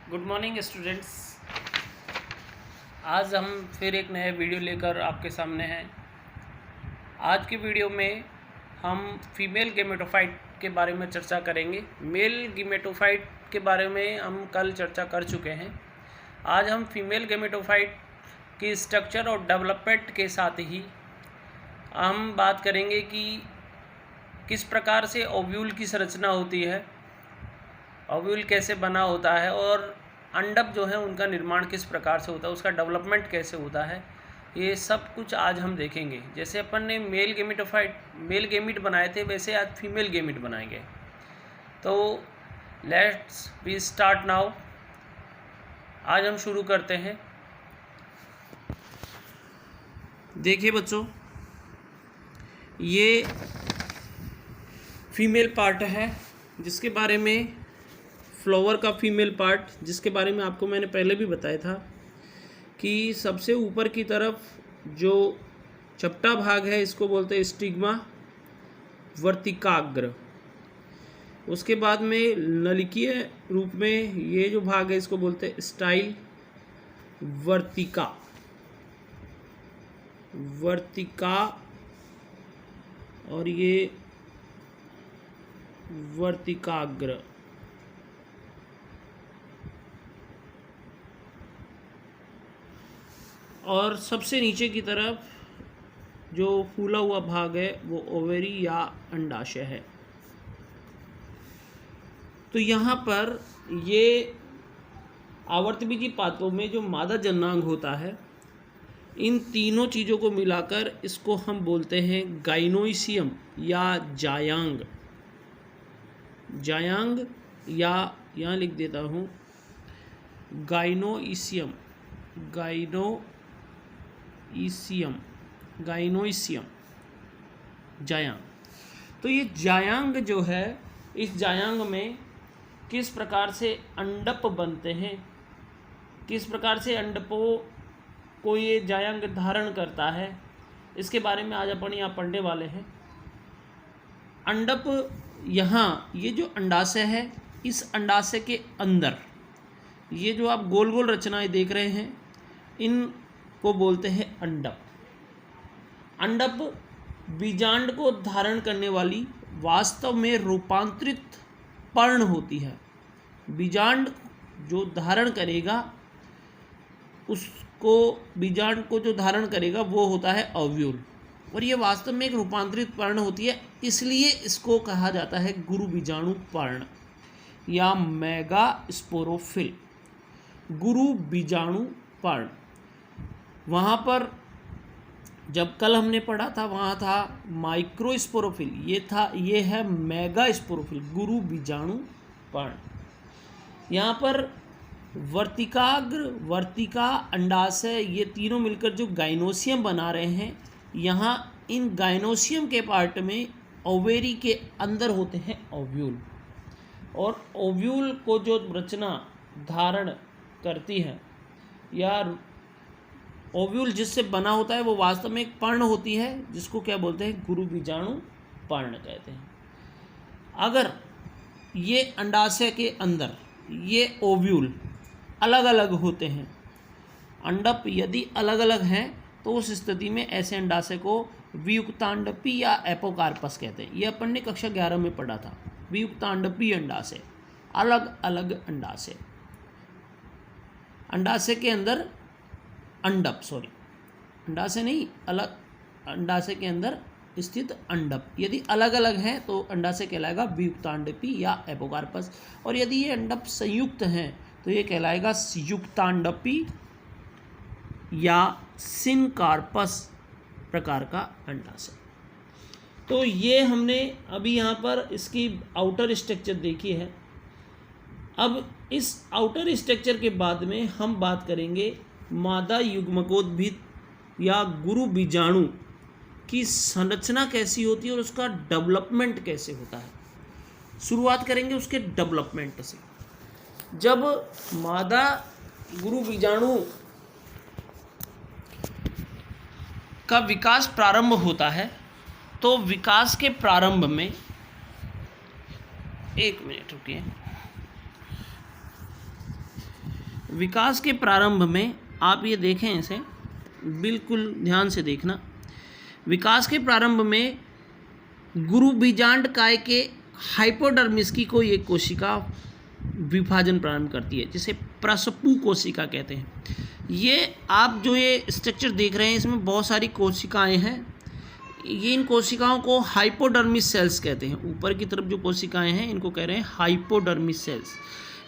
Good morning students. आज हम फिर एक नया वीडियो लेकर आपके सामने हैं। आज की वीडियो में हम फीमेल गेमेटोफाइट के बारे में चर्चा करेंगे। मेल गेमेटोफाइट के बारे में हम कल चर्चा कर चुके हैं। आज हम फीमेल गेमेटोफाइट की स्ट्रक्चर और डेवलपमेंट के साथ ही हम बात करेंगे कि किस प्रकार से ओव्यूल की संरचना होती है, ओव्यूल कैसे बना होता है और अंडक जो है उनका निर्माण किस प्रकार से होता है, उसका डेवलपमेंट कैसे होता है, ये सब कुछ आज हम देखेंगे। जैसे अपन ने मेल गेमिट बनाए थे, वैसे आज फीमेल गेमिट बनाएंगे। तो लेट्स वी स्टार्ट नाउ। आज हम शुरू करते हैं। देखिए बच्चों, ये फीमेल पार्ट है जिसके बारे में, फ्लावर का फीमेल पार्ट जिसके बारे में आपको मैंने पहले भी बताया था कि सबसे ऊपर की तरफ जो चपटा भाग है इसको बोलते हैं स्टिग्मा वर्तिकाग्र। उसके बाद में नलिकीय रूप में ये जो भाग है इसको बोलते हैं स्टाइल वर्तिका और ये वर्तिकाग्र। और सबसे नीचे की तरफ जो फूला हुआ भाग है वो ओवेरी या अंडाशय है। तो यहाँ पर ये आवर्तबीजी पादपों में जो मादा जननांग होता है, इन तीनों चीज़ों को मिलाकर इसको हम बोलते हैं गाइनोइसियम या जायांग या यहाँ लिख देता हूँ गाइनोइसियम जायांग। तो ये जायांग जो है, इस जायांग में किस प्रकार से अंडप बनते हैं, किस प्रकार से अंडपों को ये जायांग धारण करता है, इसके बारे में आज अपन यहाँ पढ़ने वाले हैं। अंडप, यहाँ ये जो अंडाशय है, इस अंडाशय के अंदर ये जो आप गोल गोल रचनाएं देख रहे हैं, इनको बोलते हैं अंडप। अंडप बीजांड को धारण करने वाली वास्तव में रूपांतरित पर्ण होती है। बीजांड जो धारण करेगा, उसको बीजांड को जो धारण करेगा वो होता है ओव्यूल, और ये वास्तव में एक रूपांतरित पर्ण होती है। इसलिए इसको कहा जाता है गुरु बीजाणु पर्ण या मेगा स्पोरोफिल, गुरु बीजाणु पर्ण। वहाँ पर जब कल हमने पढ़ा था वहाँ था माइक्रोस्पोरोफिल, ये है मेगा स्पोरोफिल, गुरु बीजाणु पर्ण। यहाँ पर वर्तिका, अंडाशय, ये तीनों मिलकर जो गाइनोसियम बना रहे हैं। यहाँ इन गाइनोसियम के पार्ट में ओवेरी के अंदर होते हैं ओव्यूल, और ओव्यूल को जो रचना धारण करती है या ओव्यूल जिससे बना होता है वो वास्तव में एक पर्ण होती है, जिसको क्या बोलते हैं, गुरु बीजाणु पर्ण कहते हैं। अगर ये अंडाशय के अंदर ये ओव्यूल अलग अलग होते हैं, अंडप यदि अलग अलग हैं, तो उस स्थिति में ऐसे अंडाशय को वियुक्तांडपी या एपोकार्पस कहते हैं। ये अपन ने कक्षा 11 में पढ़ा था। वियुक्तांडपी अंडाशय, अलग अलग अंडाशय, अंडाशय के अंदर अंडप, अंडाशय नहीं, अलग अंडाशय के अंदर स्थित अंडप। यदि अलग अलग हैं तो अंडाशय कहलाएगा वियुक्तांडपी या एपोकार्पस, और यदि ये अंडप संयुक्त हैं तो ये कहलाएगा युक्तांडपी या सिनकार्पस प्रकार का अंडाशय। तो ये हमने अभी यहाँ पर इसकी आउटर स्ट्रक्चर देखी है। अब इस आउटर स्ट्रक्चर के बाद में हम बात करेंगे मादा युग्मकोद्भिद या गुरु बीजाणु की संरचना कैसी होती है और उसका डेवलपमेंट कैसे होता है। शुरुआत करेंगे उसके डेवलपमेंट से। जब मादा गुरु बीजाणु का विकास प्रारंभ होता है, तो विकास के प्रारंभ में, एक मिनट रुकिए, विकास के प्रारंभ में आप ये देखें, इसे बिल्कुल ध्यान से देखना। विकास के प्रारंभ में गुरुबीजांड काय के हाइपोडर्मिस की कोई एक कोशिका विभाजन प्रारंभ करती है, जिसे प्रसपू कोशिका कहते हैं। ये आप जो ये स्ट्रक्चर देख रहे हैं, इसमें बहुत सारी कोशिकाएं हैं। ये इन कोशिकाओं को हाइपोडर्मिस सेल्स कहते हैं। ऊपर की तरफ जो कोशिकाएं हैं इनको कह रहे हैं हाइपोडर्मिस सेल्स।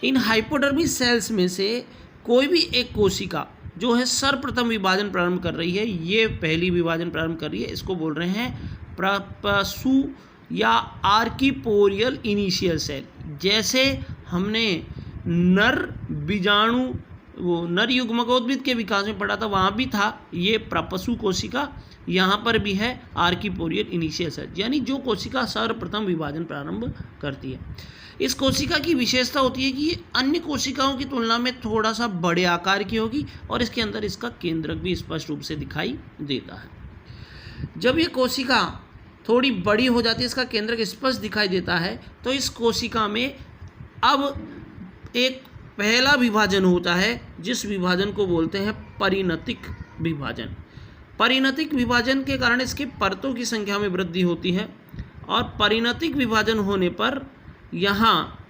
इन हाइपोडर्मिस सेल्स में से कोई भी एक कोशिका जो है सर्वप्रथम विभाजन प्रारंभ कर रही है, ये पहली विभाजन प्रारंभ कर रही है, इसको बोल रहे हैं प्रसपू या आर्किपोरियल इनिशियल सेल। जैसे हमने नर बीजाणु वो नर युग्मकोद्भिद के विकास में पढ़ा था, वहाँ भी था ये प्रपसु कोशिका, यहाँ पर भी है आर्किपोरियल इनिशियल सेल, यानी जो कोशिका सर्वप्रथम विभाजन प्रारंभ करती है। इस कोशिका की विशेषता होती है कि ये अन्य कोशिकाओं की तुलना में थोड़ा सा बड़े आकार की होगी और इसके अंदर इसका केंद्रक भी स्पष्ट रूप से दिखाई देता है। जब ये कोशिका थोड़ी बड़ी हो जाती है, इसका केंद्रक स्पष्ट दिखाई देता है, तो इस कोशिका में अब एक पहला विभाजन होता है, जिस विभाजन को बोलते हैं परिणतिक विभाजन। परिणतिक विभाजन के कारण इसके परतों की संख्या में वृद्धि होती है और परिणतिक विभाजन होने पर यहाँ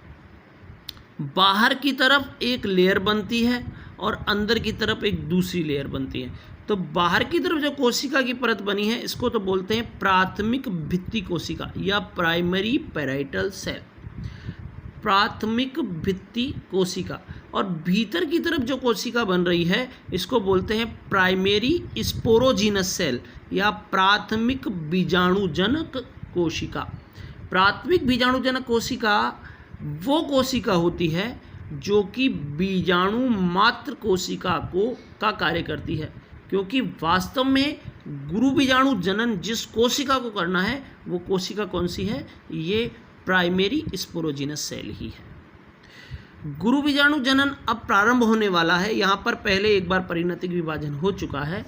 बाहर की तरफ एक लेयर बनती है और अंदर की तरफ एक दूसरी लेयर बनती है। तो बाहर की तरफ जो कोशिका की परत बनी है, इसको तो बोलते हैं प्राथमिक भित्ति कोशिका या प्राइमरी पैराइटल सेल, प्राथमिक भित्ति कोशिका। और भीतर की तरफ जो कोशिका बन रही है, इसको बोलते हैं प्राइमरी स्पोरोजीनस सेल या प्राथमिक बीजाणुजनक कोशिका। प्राथमिक बीजाणुजनक कोशिका वो कोशिका होती है जो कि बीजाणु मात्र कोशिका का कार्य करती है, क्योंकि वास्तव में गुरु बीजाणु जनन जिस कोशिका को करना है वो कोशिका कौन सी है, ये प्राइमरी स्पोरोजीनस सेल ही है। गुरु बीजाणु जनन अब प्रारंभ होने वाला है। यहाँ पर पहले एक बार परिणतिक विभाजन हो चुका है।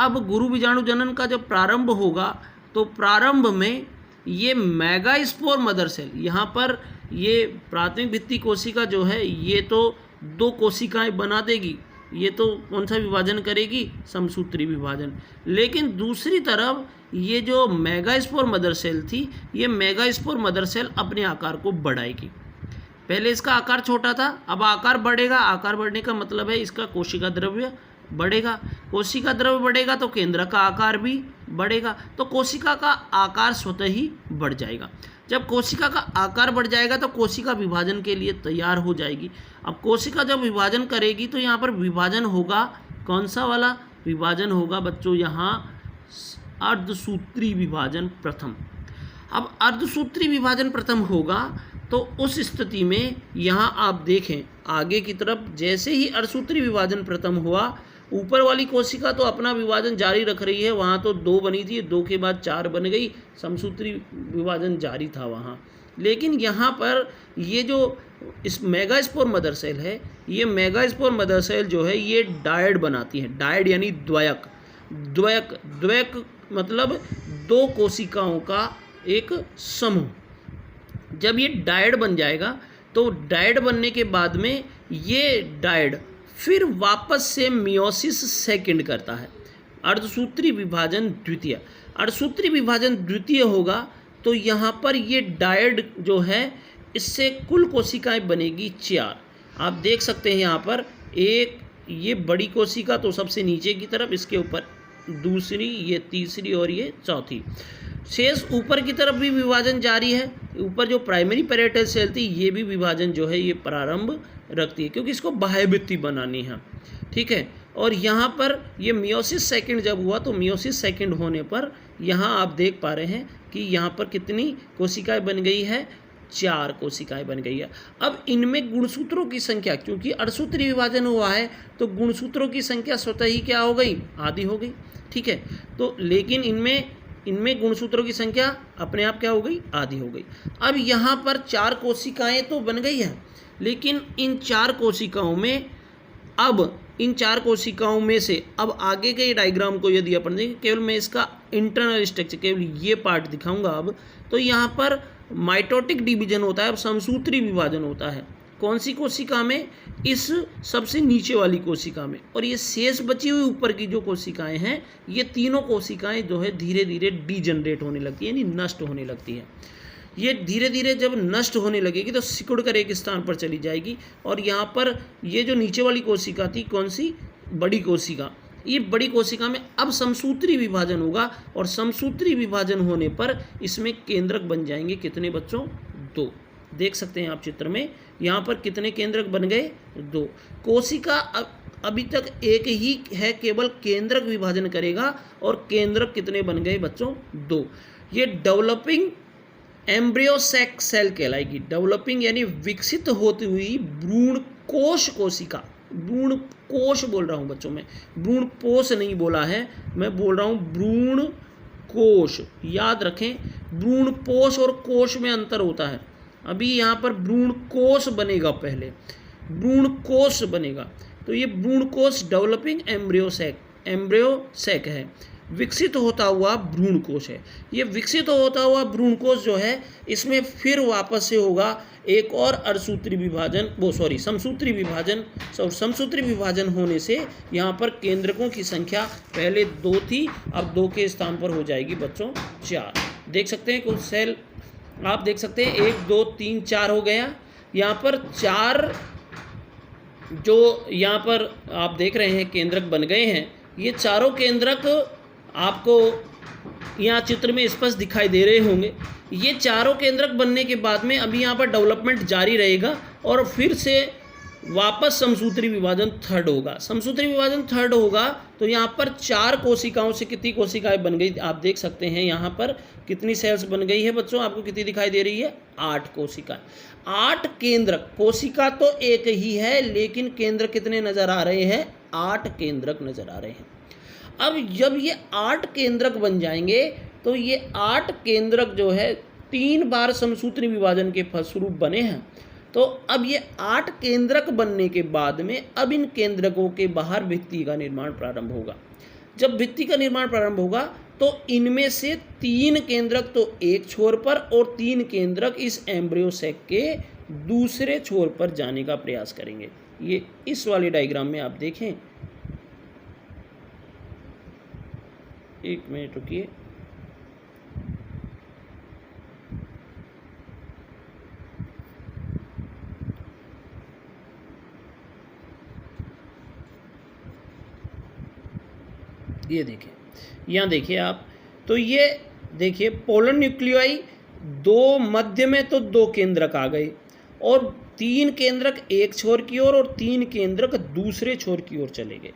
अब गुरु बीजाणु जनन का जब प्रारंभ होगा तो प्रारंभ में ये मेगास्पोर मदर सेल, यहाँ पर ये प्राथमिक भित्ति कोशिका जो है ये तो दो कोशिकाएं बना देगी, ये तो कौन सा विभाजन करेगी, समसूत्री विभाजन। लेकिन दूसरी तरफ ये जो मेगास्पोर मदर सेल थी, ये मेगास्पोर मदर सेल अपने आकार को बढ़ाएगी। पहले इसका आकार छोटा था, अब आकार बढ़ेगा। आकार बढ़ने का मतलब है इसका कोशिका द्रव्य बढ़ेगा। कोशिका द्रव्य बढ़ेगा तो केंद्र का आकार भी बढ़ेगा, तो कोशिका का आकार स्वतः ही बढ़ जाएगा। जब कोशिका का आकार बढ़ जाएगा तो कोशिका विभाजन के लिए तैयार हो जाएगी। अब कोशिका जब विभाजन करेगी तो यहाँ पर विभाजन होगा, कौन सा वाला विभाजन होगा बच्चों, यहाँ अर्धसूत्री विभाजन प्रथम। अब अर्धसूत्री विभाजन प्रथम होगा तो उस स्थिति में यहाँ आप देखें आगे की तरफ, जैसे ही अर्धसूत्री विभाजन प्रथम हुआ, ऊपर वाली कोशिका तो अपना विभाजन जारी रख रही है, वहाँ तो 2 बनी थी, 2 के बाद 4 बन गई, समसूत्री विभाजन जारी था वहाँ। लेकिन यहाँ पर ये जो इस मेगास्पोर मदर सेल है, ये मेगास्पोर मदर सेल जो है ये डायड बनाती है। डायड यानी द्वयक। द्वयक मतलब 2 कोशिकाओं का एक समूह। जब ये डायड बन जाएगा तो डायड बनने के बाद में ये डायड फिर वापस से मियोसिस सेकंड करता है। अर्धसूत्री विभाजन द्वितीय। अर्धसूत्री विभाजन द्वितीय होगा तो यहाँ पर ये डायड जो है इससे कुल कोशिकाएं बनेगी 4। आप देख सकते हैं यहाँ पर एक ये बड़ी कोशिका तो सबसे नीचे की तरफ, इसके ऊपर दूसरी, ये तीसरी और ये चौथी। शेष ऊपर की तरफ भी विभाजन जारी है। ऊपर जो प्राइमरी पैराइटल सेल थी ये भी विभाजन जो है ये प्रारंभ रखती है, क्योंकि इसको बाह्य भित्ति बनानी है, ठीक है। और यहाँ पर ये मियोसिस सेकंड जब हुआ तो मियोसिस सेकंड होने पर यहाँ आप देख पा रहे हैं कि यहाँ पर कितनी कोशिकाएं बन गई है, 4 कोशिकाएं बन गई है। अब इनमें गुणसूत्रों की संख्या, क्योंकि अर्धसूत्री विभाजन हुआ है तो गुणसूत्रों की संख्या स्वतः ही क्या हो गई, आधी हो गई, ठीक है। तो लेकिन इनमें गुणसूत्रों की संख्या अपने आप क्या हो गई, आधी हो गई। अब यहाँ पर 4 कोशिकाएं तो बन गई है, लेकिन इन 4 कोशिकाओं में इन 4 कोशिकाओं में से अब आगे के डायग्राम को यदि अपन देखें, केवल मैं इसका इंटरनल स्ट्रक्चर केवल ये पार्ट दिखाऊंगा अब, तो यहाँ पर माइटोटिक डिवीजन होता है, अब समसूत्री विभाजन होता है। कौन सी कोशिका में? इस सबसे नीचे वाली कोशिका में। और ये शेष बची हुई ऊपर की जो कोशिकाएं हैं, ये तीनों कोशिकाएं जो है धीरे धीरे डीजनरेट होने लगती है, यानी नष्ट होने लगती है। ये धीरे धीरे जब नष्ट होने लगेगी तो सिकुड़ कर एक स्थान पर चली जाएगी। और यहाँ पर ये जो नीचे वाली कोशिका थी, कौन सी? बड़ी कोशिका। ये बड़ी कोशिका में अब समसूत्री विभाजन होगा, और समसूत्री विभाजन होने पर इसमें केंद्रक बन जाएंगे कितने बच्चों? 2। देख सकते हैं आप चित्र में, यहाँ पर कितने केंद्रक बन गए? 2। कोशिका अभी तक एक ही है, केवल केंद्रक विभाजन करेगा, और केंद्रक कितने बन गए बच्चों? 2। ये डेवलपिंग एम्ब्रियो सैक सेल कहलाएगी। डेवलपिंग यानी विकसित होती हुई भ्रूण कोश कोशिका। भ्रूण कोश बोल रहा हूँ बच्चों में, भ्रूण पोष नहीं बोला है, मैं बोल रहा हूँ भ्रूण कोश। याद रखें, भ्रूण पोष और कोश में अंतर होता है। अभी यहाँ पर भ्रूण कोश बनेगा, पहले भ्रूण कोश बनेगा। तो ये भ्रूण कोश डेवलपिंग एम्ब्रियो सैक है, विकसित होता हुआ भ्रूण कोश है। ये विकसित होता हुआ भ्रूण कोश जो है, इसमें फिर वापस से होगा एक और समसूत्री विभाजन। समसूत्री विभाजन होने से यहाँ पर केंद्रकों की संख्या पहले 2 थी, अब 2 के स्थान पर हो जाएगी बच्चों 4। देख सकते हैं कुछ सेल आप देख सकते हैं, 1 2 3 4 हो गया। यहाँ पर 4 जो यहाँ पर आप देख रहे हैं केंद्रक बन गए हैं। ये चारों केंद्रक आपको यहाँ चित्र में स्पष्ट दिखाई दे रहे होंगे। ये चारों केंद्रक बनने के बाद में अभी यहाँ पर डेवलपमेंट जारी रहेगा, और फिर से वापस समसूत्री विभाजन थर्ड होगा। समसूत्री विभाजन थर्ड होगा तो यहाँ पर 4 कोशिकाओं से कितनी कोशिकाएं बन गई? आप देख सकते हैं यहाँ पर कितनी सेल्स बन गई है बच्चों, आपको कितनी दिखाई दे रही है? 8 कोशिकाएं। 8 केंद्रक। कोशिका तो एक ही है, लेकिन केंद्र कितने नजर आ रहे हैं? 8 केंद्रक नजर आ रहे हैं। अब जब ये 8 केंद्रक बन जाएंगे तो ये 8 केंद्रक जो है 3 बार समसूत्री विभाजन के फलस्वरूप बने हैं। तो अब ये 8 केंद्रक बनने के बाद में अब इन केंद्रकों के बाहर भित्ति का निर्माण प्रारंभ होगा। जब भित्ति का निर्माण प्रारंभ होगा तो इनमें से 3 केंद्रक तो एक छोर पर और 3 केंद्रक इस एम्ब्रियो सैक के दूसरे छोर पर जाने का प्रयास करेंगे। ये इस वाले डायग्राम में आप देखें, एक मिनट रुकिए। ये देखिए, यहाँ देखिए आप, तो ये देखिए पोलर न्यूक्लियाई 2 मध्य में तो 2 केंद्रक आ गए, और 3 केंद्रक एक छोर की ओर और 3 केंद्रक दूसरे छोर की ओर चले गए।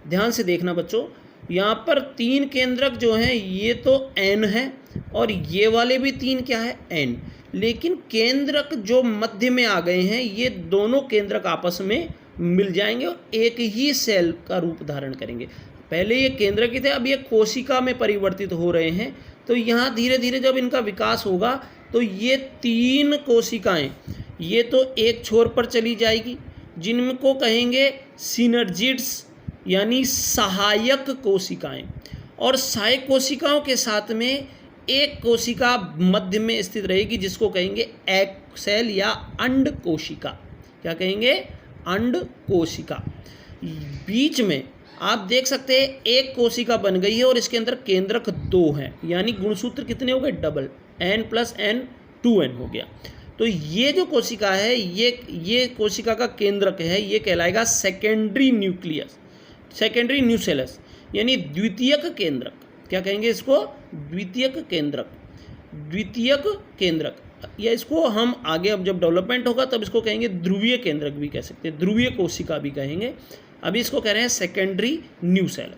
ध्यान से देखना बच्चों, यहाँ पर 3 केंद्रक जो हैं ये तो N है, और ये वाले भी 3 क्या है? N। लेकिन केंद्रक जो मध्य में आ गए हैं, ये दोनों केंद्रक आपस में मिल जाएंगे और एक ही सेल का रूप धारण करेंगे। पहले ये केंद्रक ही थे, अब ये कोशिका में परिवर्तित हो रहे हैं। तो यहाँ धीरे धीरे जब इनका विकास होगा तो ये 3 कोशिकाएं ये तो एक छोर पर चली जाएगी, जिनको कहेंगे सिनर्जिड्स यानी सहायक कोशिकाएं, और सहायक कोशिकाओं के साथ में एक कोशिका मध्य में स्थित रहेगी जिसको कहेंगे एग सेल या अंड कोशिका। क्या कहेंगे? अंड कोशिका। बीच में आप देख सकते हैं एक कोशिका बन गई है और इसके अंदर केंद्रक 2 हैं, यानी गुणसूत्र कितने हो गए? डबल, N+N 2N हो गया। तो ये जो कोशिका है ये कोशिका का केंद्रक है, ये कहलाएगा सेकेंडरी न्यूक्लियस, सेकेंडरी न्यूसेलस, यानी द्वितीयक केंद्रक। क्या कहेंगे इसको? द्वितीयक केंद्रक। द्वितीयक केंद्रक, या इसको हम आगे अब जब डेवलपमेंट होगा तब इसको कहेंगे ध्रुवीय केंद्रक भी कह सकते हैं, ध्रुवीय कोशिका भी कहेंगे। अभी इसको कह रहे हैं सेकेंडरी न्यूसेल।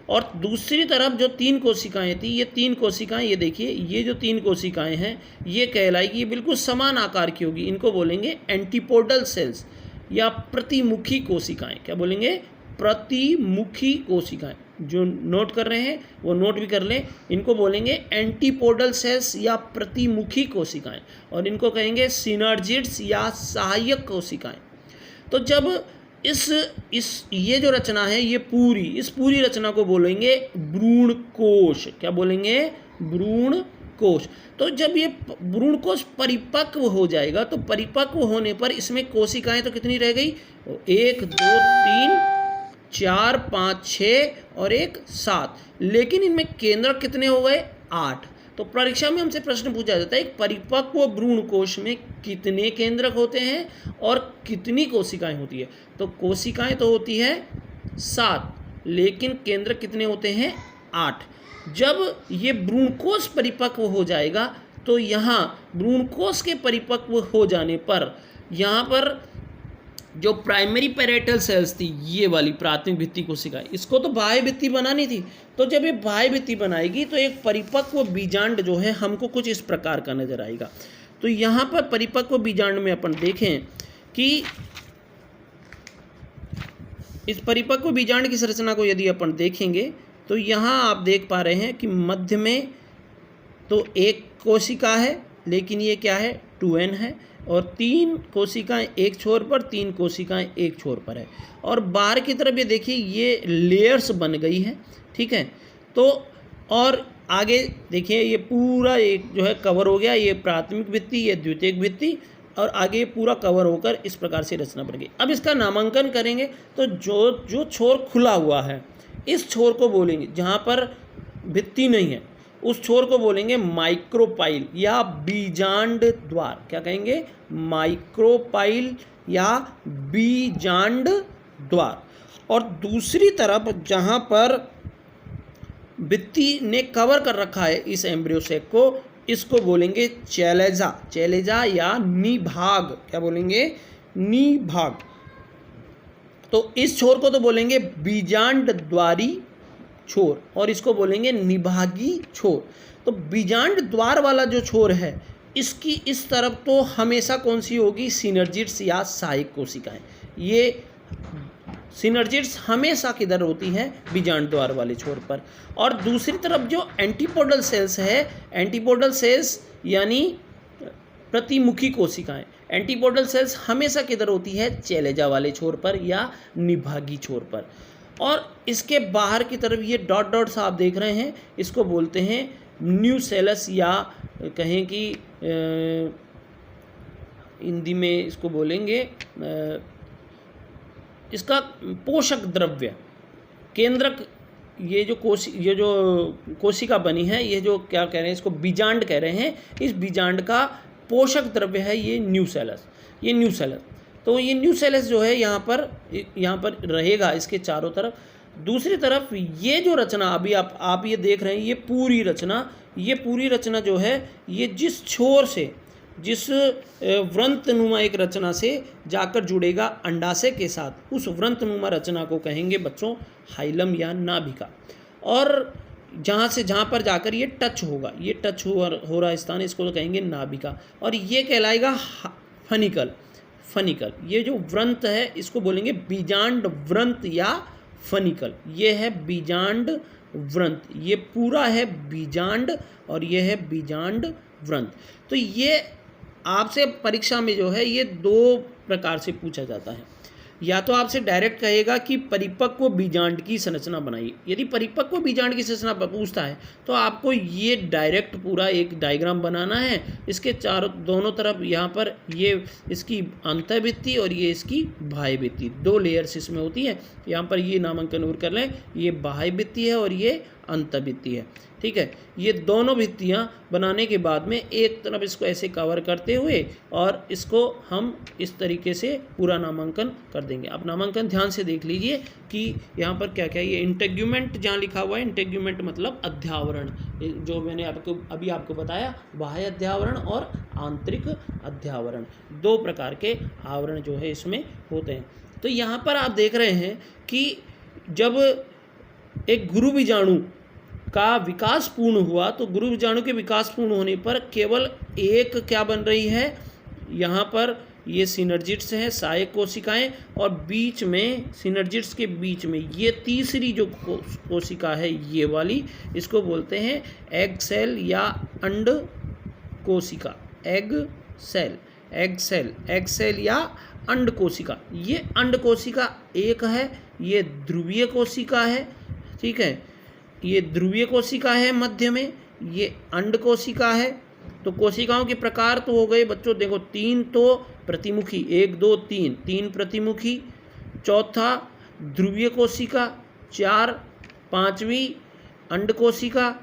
और दूसरी तरफ जो 3 कोशिकाएं थी, ये 3 कोशिकाएं, ये देखिए ये जो 3 कोशिकाएं हैं ये कहलाएगी, बिल्कुल समान आकार की होगी, इनको बोलेंगे एंटीपोडल सेल्स या प्रतिमुखी कोशिकाएं। क्या बोलेंगे? प्रतिमुखी कोशिकाएं। जो नोट कर रहे हैं वो नोट भी कर लें, इनको बोलेंगे एंटीपोडल सेल्स या प्रतिमुखी कोशिकाएं, और इनको कहेंगे सिनर्जिड्स या सहायक कोशिकाएं। तो जब ये जो रचना है ये इस पूरी रचना को बोलेंगे भ्रूण कोश। क्या बोलेंगे? भ्रूण कोश। तो जब ये भ्रूण कोश परिपक्व हो जाएगा तो परिपक्व होने पर इसमें कोशिकाएं तो कितनी रह गई, 1 2 3 4 5 6 और 1 7, लेकिन इनमें केंद्रक कितने हो गए, 8। तो परीक्षा में हमसे प्रश्न पूछा जाता है एक परिपक्व भ्रूण कोश में कितने केंद्रक होते हैं और कितनी कोशिकाएं होती है। तो कोशिकाएं तो होती है 7, लेकिन केंद्रक कितने होते हैं, 8। जब ये भ्रूणकोश परिपक्व हो जाएगा तो यहाँ भ्रूणकोश के परिपक्व हो जाने पर यहाँ पर जो प्राइमरी पैरेटल सेल्स थी, ये वाली प्राथमिक भित्ति कोशिका, इसको तो बाह्य भित्ति बनानी थी। तो जब ये बाह्य भित्ति बनाएगी तो एक परिपक्व बीजांड जो है हमको कुछ इस प्रकार का नजर आएगा। तो यहाँ पर परिपक्व बीजांड में अपन देखें कि इस परिपक्व बीजांड की संरचना को यदि अपन देखेंगे तो यहाँ आप देख पा रहे हैं कि मध्य में तो एक कोशिका है, लेकिन ये क्या है, 2n है, और 3 कोशिकाएं एक छोर पर, 3 कोशिकाएं एक छोर पर है, और बाहर की तरफ ये देखिए ये लेयर्स बन गई है, ठीक है। तो और आगे देखिए ये पूरा एक जो है कवर हो गया, ये प्राथमिक भित्ति, ये द्वितीयक भित्ति, और आगे पूरा कवर होकर इस प्रकार से रचना बन गई। अब इसका नामांकन करेंगे तो जो छोर खुला हुआ है इस छोर को बोलेंगे, जहाँ पर भित्ति नहीं है उस छोर को बोलेंगे माइक्रोपाइल या बीजांड द्वार। क्या कहेंगे, माइक्रोपाइल या बीजांड द्वार। और दूसरी तरफ जहाँ पर भित्ति ने कवर कर रखा है इस एम्ब्रियो सेक को, इसको बोलेंगे चैलेजा, चैलेजा या निभाग। क्या बोलेंगे, निभाग। तो इस छोर को तो बोलेंगे बीजांड द्वारी छोर और इसको बोलेंगे निभागी छोर। तो बीजांड द्वार वाला जो छोर है इसकी इस तरफ तो हमेशा कौन सी होगी, सिनर्जिड्स या सहायक कोशिकाएं। ये सिनर्जिड्स हमेशा किधर होती हैं, बीजांड द्वार वाले छोर पर। और दूसरी तरफ जो एंटीपोडल सेल्स है, एंटीपोडल सेल्स यानी प्रतिमुखी कोशिकाएं, एंटीपोडल सेल्स हमेशा किधर होती है, चैलेजा वाले छोर पर या निभागी छोर पर। और इसके बाहर की तरफ ये डॉट डॉट्स आप देख रहे हैं, इसको बोलते हैं न्यूसेलस या कहें कि हिंदी में इसको बोलेंगे इसका पोषक द्रव्य केंद्रक। ये जो कोशिका बनी है, ये जो क्या कह रहे हैं, इसको बीजांड कह रहे हैं। इस बीजांड का पोषक द्रव्य है ये न्यूसेलस, ये न्यूसेलस। तो ये न्यूसेलस जो है यहाँ पर रहेगा इसके चारों तरफ। दूसरी तरफ ये जो रचना अभी आप ये देख रहे हैं, ये पूरी रचना जो है ये जिस छोर से, जिस व्रंतनुमा एक रचना से जाकर जुड़ेगा अंडाशय के साथ, उस व्रंतनुमा रचना को कहेंगे बच्चों हाइलम या नाभिका। और जहाँ पर जाकर ये टच होगा, ये टच हो रहा स्थान, इसको कहेंगे नाभिका। और ये कहलाएगा फनिकल। ये जो व्रंत है इसको बोलेंगे बीजांड व्रंत या फनिकल। ये है बीजांड व्रंत, ये पूरा है बीजांड और ये है बीजांड व्रंत। तो ये आपसे परीक्षा में जो है ये 2 प्रकार से पूछा जाता है। या तो आपसे डायरेक्ट कहेगा कि परिपक्व बीजांड की संरचना बनाइए। यदि परिपक्व बीजांड की संरचना पूछता है तो आपको ये डायरेक्ट पूरा एक डायग्राम बनाना है। इसके दोनों तरफ यहाँ पर ये इसकी अंतःभित्ति और ये इसकी बाह्य भित्ति, 2 लेयर्स इसमें होती है। यहाँ पर ये नामांकन और कर लें, ये बाह्य भित्ति है और ये अंतःभित्ति है, ठीक है। ये दोनों भित्तियाँ बनाने के बाद में एक तरफ इसको ऐसे कवर करते हुए और इसको हम इस तरीके से पूरा नामांकन कर देंगे। आप नामांकन ध्यान से देख लीजिए कि यहाँ पर क्या क्या, ये इंटेग्यूमेंट जहाँ लिखा हुआ है, इंटेग्यूमेंट मतलब अध्यावरण, जो मैंने अभी आपको बताया, बाह्य अध्यावरण और आंतरिक अध्यावरण, 2 प्रकार के आवरण जो है इसमें होते हैं। तो यहाँ पर आप देख रहे हैं कि जब एक गुरु बीजाणु का विकास पूर्ण हुआ तो गुरु बीजाणु के विकास पूर्ण होने पर केवल एक क्या बन रही है, यहाँ पर ये सिनर्जिड्स हैं, सहायक कोशिकाएं, और बीच में सिनर्जिड्स के बीच में ये तीसरी जो कोशिका है ये वाली, इसको बोलते हैं एग सेल या अंड कोशिका। एग सेल या अंड कोशिका। ये अंड कोशिका एक है, ये ध्रुवीय कोशिका है, ठीक है, ये ध्रुवीय कोशिका है मध्य में, ये अंड कोशिका है। तो कोशिकाओं के प्रकार तो हो गए बच्चों, देखो 3 तो प्रतिमुखी, 1 2 3, 3 प्रतिमुखी, चौथा ध्रुवीय कोशिका, 4 5वीं अंड कोशिका,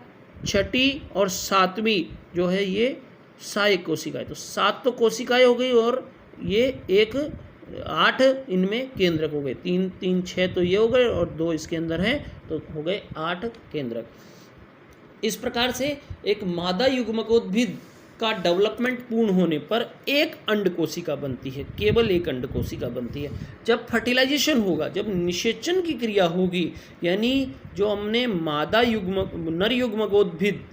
छठी और 7वीं जो है ये सहायक कोशिका है। तो 7 तो कोशिकाएं हो गई और ये 8 इनमें केंद्रक हो गए, 3 3 6 तो ये हो गए और 2 इसके अंदर हैं, तो हो गए 8 केंद्रक। इस प्रकार से एक मादा युग्मकोद्भिद का डेवलपमेंट पूर्ण होने पर एक अंड कोशिका बनती है, केवल एक अंड कोशिका बनती है। जब फर्टिलाइजेशन होगा, जब निषेचन की क्रिया होगी, यानी जो हमने मादा नर युग्मकोद्भिद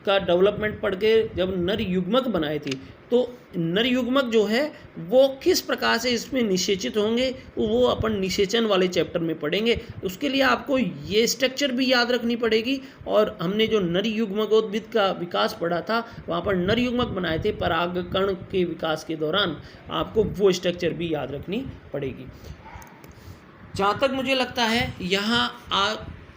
का डेवलपमेंट पढ़ के जब नर युग्मक बनाए थे, तो नर युग्मक जो है वो किस प्रकार से इसमें निषेचित होंगे वो अपन निषेचन वाले चैप्टर में पढ़ेंगे। उसके लिए आपको ये स्ट्रक्चर भी याद रखनी पड़ेगी। और हमने जो नर युग्मकोद्भिद का विकास पढ़ा था वहाँ पर नर युग्मक बनाए थे परागकण के विकास के दौरान, आपको वो स्ट्रक्चर भी याद रखनी पड़ेगी। जहाँ तक मुझे लगता है यहाँ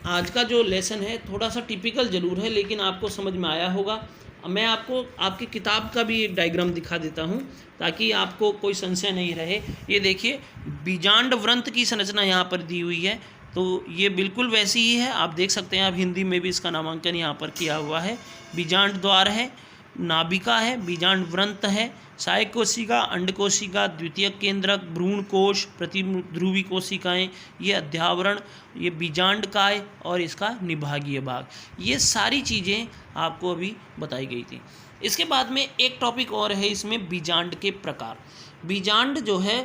आज का जो लेसन है थोड़ा सा टिपिकल ज़रूर है, लेकिन आपको समझ में आया होगा। मैं आपको आपकी किताब का भी एक डायग्राम दिखा देता हूँ ताकि आपको कोई संशय नहीं रहे। ये देखिए बीजांड व्रंत की संरचना यहाँ पर दी हुई है, तो ये बिल्कुल वैसी ही है, आप देख सकते हैं। आप हिंदी में भी इसका नामांकन यहाँ पर किया हुआ है। बीजांड द्वार है, नाभिका है, बीजांड व्रंत है, सहायक कोशिका, अंड कोशिका, द्वितीयक केंद्रक, भ्रूण कोश, प्रतिध्रुवी कोशिकाएं, ये अध्यावरण, ये बीजांड काय और इसका निभागीय भाग, ये सारी चीज़ें आपको अभी बताई गई थी। इसके बाद में एक टॉपिक और है इसमें, बीजांड के प्रकार। बीजांड जो है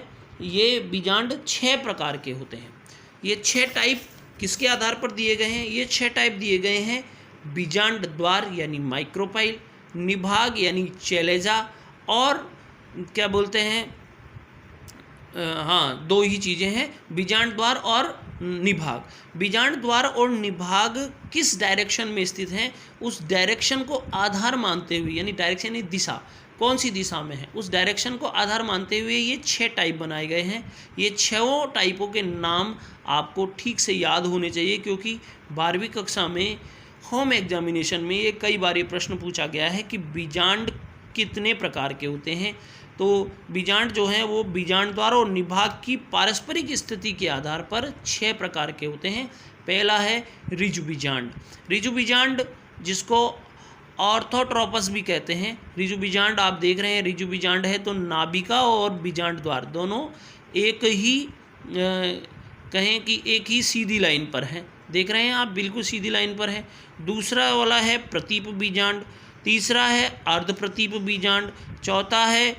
ये बीजांड 6 प्रकार के होते हैं। ये 6 टाइप किसके आधार पर दिए गए हैं? ये 6 टाइप दिए गए हैं बीजांड द्वार यानी माइक्रोपाइल, निभाग यानी चैलेजा, और क्या बोलते हैं, हाँ 2 ही चीज़ें हैं, बीजांड द्वार और निभाग। बीजांड द्वार और निभाग किस डायरेक्शन में स्थित हैं, उस डायरेक्शन को आधार मानते हुए, यानी डायरेक्शन यानी दिशा, कौन सी दिशा में है उस डायरेक्शन को आधार मानते हुए ये 6 टाइप बनाए गए हैं। ये 6 टाइपों के नाम आपको ठीक से याद होने चाहिए, क्योंकि 12वीं कक्षा में होम एग्जामिनेशन में ये कई बार ये प्रश्न पूछा गया है कि बीजांड कितने प्रकार के होते हैं। तो बीजांड जो हैं वो बीजांड द्वार और निभाग की पारस्परिक स्थिति के आधार पर 6 प्रकार के होते हैं। पहला है ऋजु बीजांड। ऋजु बीजांड जिसको ऑर्थोट्रोपस भी कहते हैं। ऋजु बीजांड आप देख रहे हैं, ऋजु बीजांड है तो नाभिका और बीजांड द्वार दोनों एक ही कहें कि एक ही सीधी लाइन पर है। देख रहे हैं आप, बिल्कुल सीधी लाइन पर है। दूसरा वाला है प्रतीप बीजांड, तीसरा है अर्ध प्रतीप बीजांड, चौथा है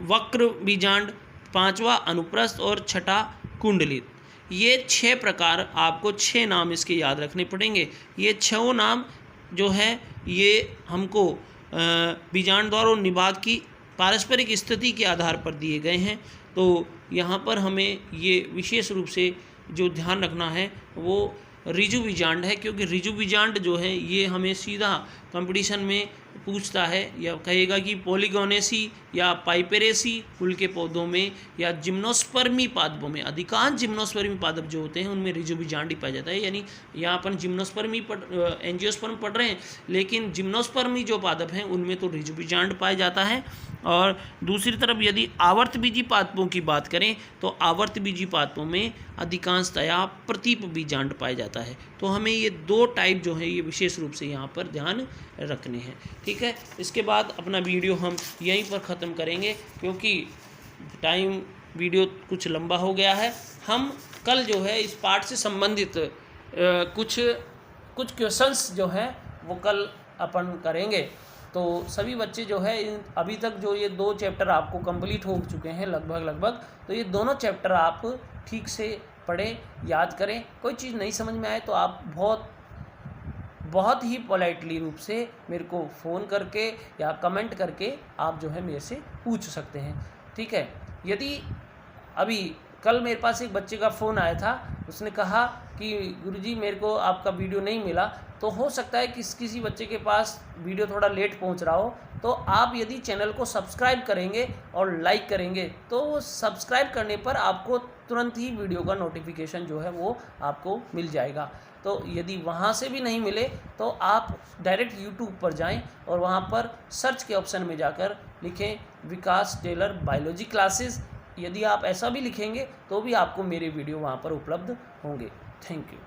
वक्र बीजांड, 5वां अनुप्रस्थ और 6ठा कुंडलित। ये 6 प्रकार, आपको 6 नाम इसके याद रखने पड़ेंगे। ये 6 नाम जो है ये हमको बीजांड द्वार और निभाग की पारस्परिक स्थिति के आधार पर दिए गए हैं। तो यहाँ पर हमें ये विशेष रूप से जो ध्यान रखना है वो ऋजु बीजांड है, क्योंकि ऋजु बीजांड जो है ये हमें सीधा कंपटीशन में पूछता है, या कहेगा कि पॉलीगोनेसी या पाइपेरेसी कुल के पौधों में या जिम्नोस्पर्मी पादपों में, अधिकांश जिम्नोस्पर्मी पादप जो होते हैं उनमें ऋजु बीजांड ही पाया जाता है। यानी यहाँ अपन जिम्नोस्पर्मी एंजियोस्पर्म पढ़ रहे हैं, लेकिन जिम्नोस्पर्मी जो पादप हैं उनमें तो ऋजु बीजांड पाया जाता है। और दूसरी तरफ यदि आवर्तबीजी पादपों की बात करें तो आवर्तबीजी पादपों में अधिकांशतया प्रतीप बीजांड पाया जाता है। तो हमें ये 2 टाइप जो है ये विशेष रूप से यहाँ पर ध्यान रखने हैं। ठीक है, इसके बाद अपना वीडियो हम यहीं पर ख़त्म करेंगे, क्योंकि टाइम वीडियो कुछ लंबा हो गया है। हम कल जो है इस पार्ट से संबंधित कुछ क्वेश्चंस जो है वो कल अपन करेंगे। तो सभी बच्चे जो है अभी तक जो ये 2 चैप्टर आपको कंप्लीट हो चुके हैं लगभग, तो ये दोनों चैप्टर आप ठीक से पढ़ें, याद करें। कोई चीज़ नहीं समझ में आए तो आप बहुत ही पोलाइटली रूप से मेरे को फ़ोन करके या कमेंट करके आप जो है मेरे से पूछ सकते हैं। ठीक है, यदि अभी कल मेरे पास एक बच्चे का फ़ोन आया था, उसने कहा कि गुरुजी मेरे को आपका वीडियो नहीं मिला, तो हो सकता है कि किसी बच्चे के पास वीडियो थोड़ा लेट पहुंच रहा हो। तो आप यदि चैनल को सब्सक्राइब करेंगे और लाइक करेंगे तो सब्सक्राइब करने पर आपको तुरंत ही वीडियो का नोटिफिकेशन जो है वो आपको मिल जाएगा। तो यदि वहाँ से भी नहीं मिले तो आप डायरेक्ट यूट्यूब पर जाएं और वहाँ पर सर्च के ऑप्शन में जाकर लिखें विकास टेलर बायोलॉजी क्लासेस। यदि आप ऐसा भी लिखेंगे तो भी आपको मेरे वीडियो वहाँ पर उपलब्ध होंगे। Thank you.